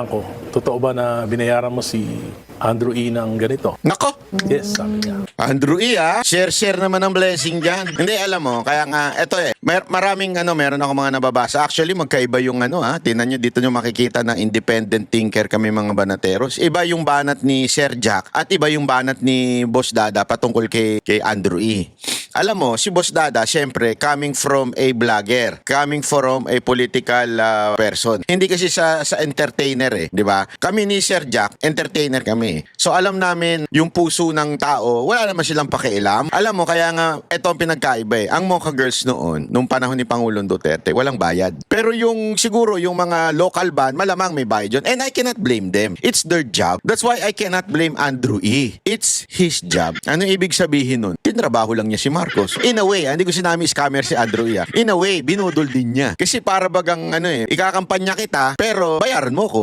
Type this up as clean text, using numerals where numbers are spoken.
Ako, totoo ba na binayaran mo si Andrew E. ng ganito? Nako! Yes, sabi niya. Andrew E. Share naman ang blessing dyan. Hindi, alam mo, kaya nga, eto maraming meron ako mga nababasa. Actually, magkaiba yung tinan nyo, dito nyo makikita na independent thinker kami mga banateros. Iba yung banat ni Sir Jack at iba yung banat ni Boss Dada patungkol kay Andrew E. Alam mo, si Boss Dada, syempre, coming from a vlogger, coming from a political person. Hindi kasi sa entertainer di ba? Kami ni Sir Jack, entertainer kami. So alam namin yung puso ng tao, wala naman silang pakialam. Alam mo, kaya nga, ito ang pinagkaiba Ang Mocha Girls noon, nung panahon ni Pangulong Duterte, walang bayad. Pero siguro yung mga local band, malamang may bayad yun. And I cannot blame them. It's their job. That's why I cannot blame Andrew E. It's his job. Ano ibig sabihin nun? Tinrabaho lang niya si Marcos. In a way, hindi ko sinabi scammer si Andrew E. In a way, binudol din niya. Kasi para bagang ikakampanya kita, pero bayaran mo ko.